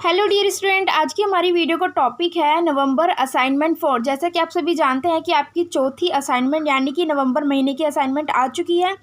Hello dear student, आज की हमारी वीडियो का टॉपिक है नवंबर असाइनमेंट 4। जैसा कि आप सभी जानते हैं कि आपकी चौथी असाइनमेंट यानी कि नवंबर महीने की असाइनमेंट आ चुकी है।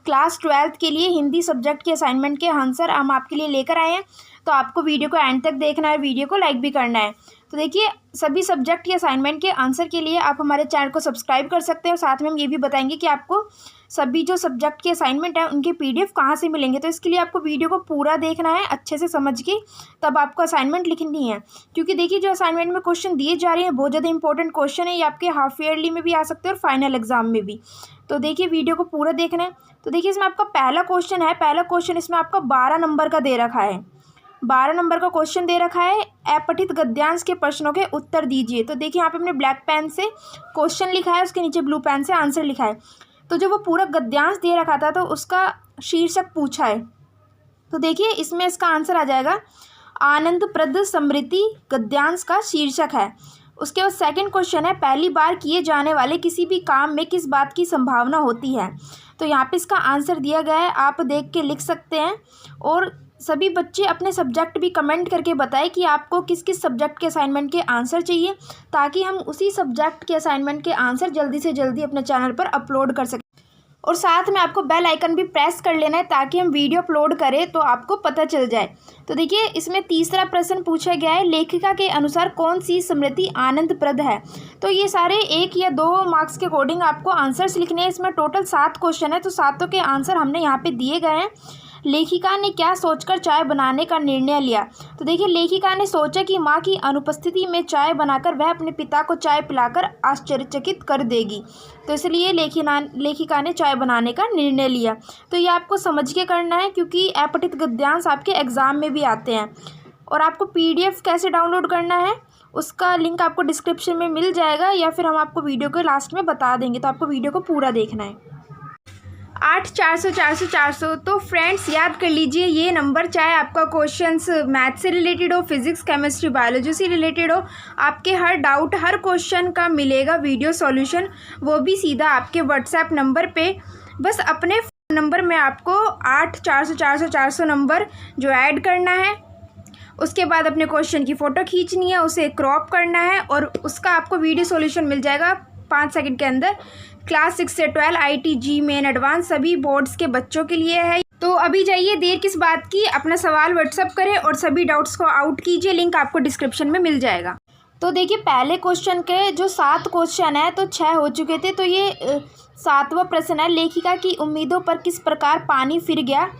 क्लास 12th के लिए हिंदी सब्जेक्ट के असाइनमेंट के आंसर हम आपके लिए लेकर आए हैं, तो आपको वीडियो को एंड तक देखना है, वीडियो को लाइक भी करना है। तो देखिए, सभी सब्जेक्ट के असाइनमेंट के आंसर के लिए आप हमारे चैनल को सब्सक्राइब कर सकते हैं और साथ में हम ये भी बताएंगे कि आपको सभी जो सब्जेक्ट के असाइनमेंट है उनके पीडीएफ कहाँ से मिलेंगे। तो इसके लिए आपको वीडियो को पूरा देखना है अच्छे से समझ के, तब आपको असाइनमेंट लिखनी है। क्योंकि देखिए, जो असाइनमेंट में क्वेश्चन दिए जा रहे हैं बहुत ज़्यादा इंपॉर्टेंट क्वेश्चन है। ये आपके हाफ ईयरली में भी आ सकते हैं और फाइनल एग्जाम में भी। तो देखिए, वीडियो को पूरा देखना है। तो देखिए, इसमें आपका पहला क्वेश्चन है। पहला क्वेश्चन इसमें आपका 12 नंबर का दे रखा है। 12 नंबर का क्वेश्चन दे रखा है, अपठित गद्यांश के प्रश्नों के उत्तर दीजिए। तो देखिए, यहाँ पे हमने ब्लैक पेन से क्वेश्चन लिखा है, उसके नीचे ब्लू पेन से आंसर लिखा है। तो जो वो पूरा गद्यांश दे रखा था तो उसका शीर्षक पूछा है। तो देखिए, इसमें इसका आंसर आ जाएगा आनंदप्रद स्मृति गद्यांश का शीर्षक है। उसके बाद सेकंड क्वेश्चन है, पहली बार किए जाने वाले किसी भी काम में किस बात की संभावना होती है। तो यहाँ पे इसका आंसर दिया गया है, आप देख के लिख सकते हैं। और सभी बच्चे अपने सब्जेक्ट भी कमेंट करके बताएं कि आपको किस किस सब्जेक्ट के असाइनमेंट के आंसर चाहिए, ताकि हम उसी सब्जेक्ट के असाइनमेंट के आंसर जल्दी से जल्दी अपने चैनल पर अपलोड कर सकें। और साथ में आपको बेल आइकन भी प्रेस कर लेना है, ताकि हम वीडियो अपलोड करें तो आपको पता चल जाए। तो देखिए, इसमें तीसरा प्रश्न पूछा गया है, लेखिका के अनुसार कौन सी स्मृति आनंदप्रद है। तो ये सारे 1 या 2 मार्क्स के अकॉर्डिंग आपको आंसर्स लिखने हैं। इसमें टोटल 7 क्वेश्चन है, तो सातों के आंसर हमने यहाँ पे दिए गए हैं। लेखिका ने क्या सोचकर चाय बनाने का निर्णय लिया। तो देखिए, लेखिका ने सोचा कि माँ की अनुपस्थिति में चाय बनाकर वह अपने पिता को चाय पिलाकर आश्चर्यचकित कर देगी, तो इसलिए लेखिका ने चाय बनाने का निर्णय लिया। तो ये आपको समझ के करना है, क्योंकि अपठित गद्यांश आपके एग्ज़ाम में भी आते हैं। और आपको पीडीएफ कैसे डाउनलोड करना है उसका लिंक आपको डिस्क्रिप्शन में मिल जाएगा, या फिर हम आपको वीडियो के लास्ट में बता देंगे। तो आपको वीडियो को पूरा देखना है। 8 400 400 400। तो फ्रेंड्स, याद कर लीजिए, ये नंबर चाहे आपका क्वेश्चंस मैथ से रिलेटेड हो, फिजिक्स केमिस्ट्री बायोलॉजी से रिलेटेड हो, आपके हर डाउट हर क्वेश्चन का मिलेगा वीडियो सॉल्यूशन, वो भी सीधा आपके व्हाट्सएप नंबर पे। बस अपने फ़ोन नंबर में आपको 8 400 400 400 नंबर जो ऐड करना है, उसके बाद अपने क्वेश्चन की फ़ोटो खींचनी है, उसे क्रॉप करना है और उसका आपको वीडियो सॉल्यूशन मिल जाएगा 5 सेकंड के अंदर। क्लास 6 से 12 IIT जी मेन एडवांस सभी बोर्ड्स के बच्चों के लिए है। तो अभी जाइए, देर किस बात की, अपना सवाल व्हाट्सअप करें और सभी डाउट्स को आउट कीजिए। लिंक आपको डिस्क्रिप्शन में मिल जाएगा। तो देखिए, पहले क्वेश्चन के जो 7 क्वेश्चन है तो 6 हो चुके थे। तो ये 7वां प्रश्न है, लेखिका की उम्मीदों पर किस प्रकार पानी फिर गया।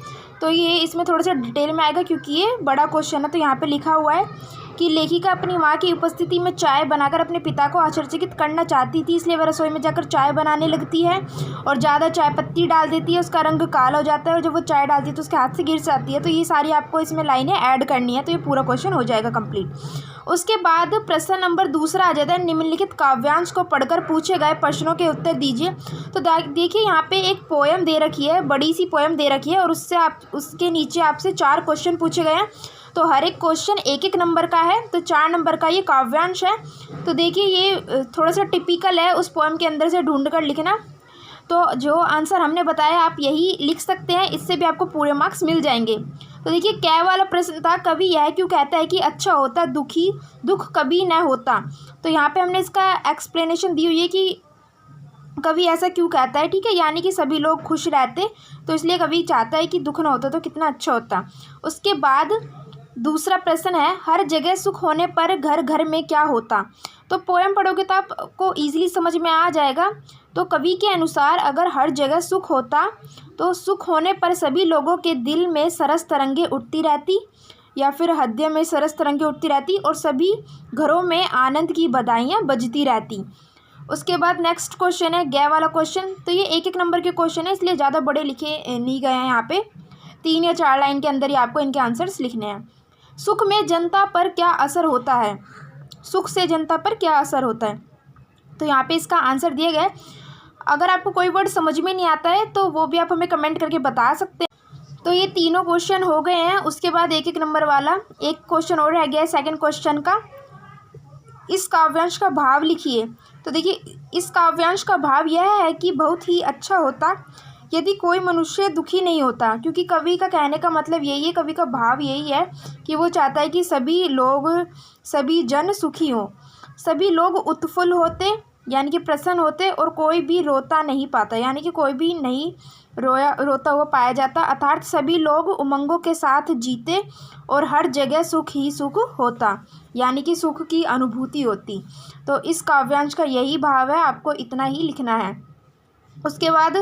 तो ये इसमें थोड़ा सा डिटेल में आएगा, क्योंकि ये बड़ा क्वेश्चन है। तो यहाँ पे लिखा हुआ है कि लेखिका अपनी माँ की उपस्थिति में चाय बनाकर अपने पिता को आश्चर्यचकित करना चाहती थी, इसलिए वह रसोई में जाकर चाय बनाने लगती है और ज़्यादा चाय पत्ती डाल देती है, उसका रंग काला हो जाता है और जब वो चाय डालती है तो उसके हाथ से गिर जाती है। तो ये सारी आपको इसमें लाइनें ऐड करनी है, तो ये पूरा क्वेश्चन हो जाएगा कंप्लीट। उसके बाद प्रश्न नंबर 2 आ जाता है, निम्नलिखित काव्यांश को पढ़कर पूछे गए प्रश्नों के उत्तर दीजिए। तो देखिए, यहाँ पे एक पोएम दे रखी है, बड़ी सी पोएम दे रखी है, और उसके नीचे आपसे 4 क्वेश्चन पूछे गए हैं। तो हर एक क्वेश्चन 1-1 नंबर का है, तो 4 नंबर का ये काव्यांश है। तो देखिए, ये थोड़ा सा टिपिकल है, उस पोएम के अंदर से ढूंढ कर लिखना। तो जो आंसर हमने बताया आप यही लिख सकते हैं, इससे भी आपको पूरे मार्क्स मिल जाएंगे। तो देखिए, क्या वाला प्रश्न था, कवि यह क्यों कहता है कि अच्छा होता दुख कभी न होता। तो यहाँ पे हमने इसका एक्सप्लेनेशन दी हुई है कि कवि ऐसा क्यों कहता है, ठीक है, यानी कि सभी लोग खुश रहते, तो इसलिए कवि चाहता है कि दुख ना होता तो कितना अच्छा होता। उसके बाद दूसरा प्रश्न है, हर जगह सुख होने पर घर घर में क्या होता। तो पोएम पढ़ोगे तो आपको ईजिली समझ में आ जाएगा। तो कवि के अनुसार अगर हर जगह सुख होता तो सुख होने पर सभी लोगों के दिल में सरस तरंगे उठती रहती, या फिर हृदय में सरस तरंगे उठती रहती, और सभी घरों में आनंद की बधाइयाँ बजती रहती। उसके बाद नेक्स्ट क्वेश्चन है ग वाला क्वेश्चन। तो ये 1-1 नंबर के क्वेश्चन है, इसलिए ज़्यादा बड़े लिखे नहीं गए हैं। यहाँ पे 3 या 4 लाइन के अंदर ही आपको इनके आंसर्स लिखने हैं। सुख में जनता पर क्या असर होता है, सुख से जनता पर क्या असर होता है। तो यहाँ पे इसका आंसर दिया गया है। अगर आपको कोई वर्ड समझ में नहीं आता है तो वो भी आप हमें कमेंट करके बता सकते हैं। तो ये तीनों क्वेश्चन हो गए हैं। उसके बाद 1-1 नंबर वाला एक क्वेश्चन और रह गया है, सेकंड क्वेश्चन का, इस काव्यांश का भाव लिखिए। तो देखिए, इस काव्यांश का भाव यह है कि बहुत ही अच्छा होता, यदि कोई मनुष्य दुखी नहीं होता, क्योंकि कवि का कहने का मतलब यही है, कवि का भाव यही है कि वो चाहता है कि सभी जन सुखी हों, सभी लोग उत्फुल्ल होते यानी कि प्रसन्न होते और कोई भी रोता नहीं पाता यानी कि कोई भी नहीं रोता हुआ पाया जाता, अर्थात सभी लोग उमंगों के साथ जीते और हर जगह सुख ही सुख होता यानी कि सुख की अनुभूति होती। तो इस काव्यांश का यही भाव है, आपको इतना ही लिखना है। उसके बाद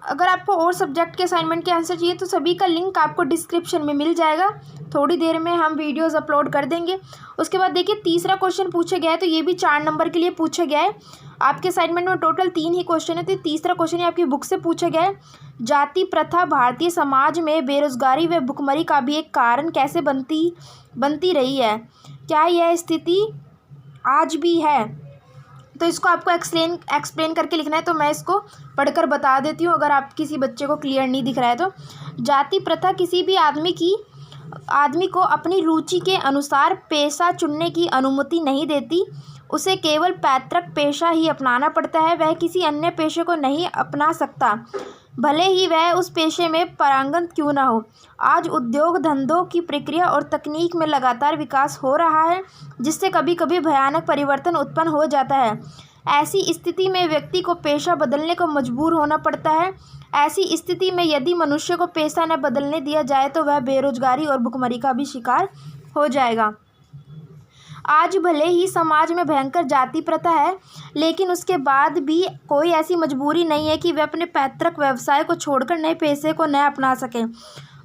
अगर आपको और सब्जेक्ट के असाइनमेंट के आंसर चाहिए तो सभी का लिंक आपको डिस्क्रिप्शन में मिल जाएगा, थोड़ी देर में हम वीडियोस अपलोड कर देंगे। उसके बाद देखिए तीसरा क्वेश्चन पूछा गया है, तो ये भी 4 नंबर के लिए पूछा गया है। आपके असाइनमेंट में टोटल 3 ही क्वेश्चन है, तो तीसरा क्वेश्चन है आपकी बुक से पूछा गया है। जाति प्रथा भारतीय समाज में बेरोजगारी व भुखमरी का भी एक कारण कैसे बनती रही है? क्या यह स्थिति आज भी है? तो इसको आपको एक्सप्लेन करके लिखना है, तो मैं इसको पढ़कर बता देती हूँ अगर आप किसी बच्चे को क्लियर नहीं दिख रहा है तो। जाति प्रथा किसी भी आदमी को अपनी रुचि के अनुसार पेशा चुनने की अनुमति नहीं देती, उसे केवल पैतृक पेशा ही अपनाना पड़ता है, वह किसी अन्य पेशे को नहीं अपना सकता, भले ही वह उस पेशे में पारंगत क्यों ना हो। आज उद्योग धंधों की प्रक्रिया और तकनीक में लगातार विकास हो रहा है, जिससे कभी कभी भयानक परिवर्तन उत्पन्न हो जाता है। ऐसी स्थिति में व्यक्ति को पेशा बदलने को मजबूर होना पड़ता है। ऐसी स्थिति में यदि मनुष्य को पेशा न बदलने दिया जाए तो वह बेरोजगारी और भुखमरी का भी शिकार हो जाएगा। आज भले ही समाज में भयंकर जाति प्रथा है, लेकिन उसके बाद भी कोई ऐसी मजबूरी नहीं है कि वे अपने पैतृक व्यवसाय को छोड़कर नए पेशे को न अपना सकें।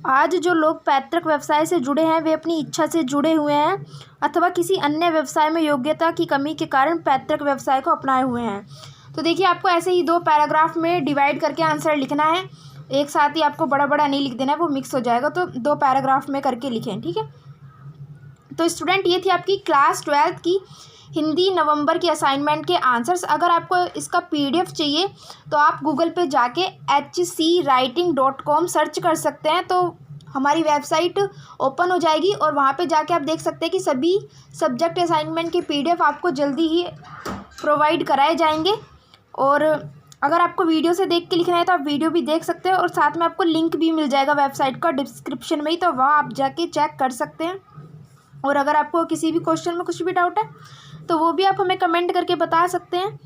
आज जो लोग पैतृक व्यवसाय से जुड़े हैं वे अपनी इच्छा से जुड़े हुए हैं अथवा किसी अन्य व्यवसाय में योग्यता की कमी के कारण पैतृक व्यवसाय को अपनाए हुए हैं। तो देखिए आपको ऐसे ही 2 पैराग्राफ में डिवाइड करके आंसर लिखना है, एक साथ ही आपको बड़ा बड़ा नहीं लिख देना है, वो मिक्स हो जाएगा, तो 2 पैराग्राफ में करके लिखें, ठीक है। तो स्टूडेंट ये थी आपकी क्लास 12th की हिंदी नवंबर की असाइनमेंट के आंसर्स। अगर आपको इसका PDF चाहिए तो आप गूगल पे जाके hcwriting.com सर्च कर सकते हैं, तो हमारी वेबसाइट ओपन हो जाएगी और वहाँ पे जाके आप देख सकते हैं कि सभी सब्जेक्ट असाइनमेंट के PDF आपको जल्दी ही प्रोवाइड कराए जाएंगे। और अगर आपको वीडियो से देख के लिखना है तो आप वीडियो भी देख सकते हैं और साथ में आपको लिंक भी मिल जाएगा वेबसाइट का डिस्क्रिप्शन में ही, तो वहाँ आप जाके चेक कर सकते हैं। और अगर आपको किसी भी क्वेश्चन में कुछ भी डाउट है तो वो भी आप हमें कमेंट करके बता सकते हैं।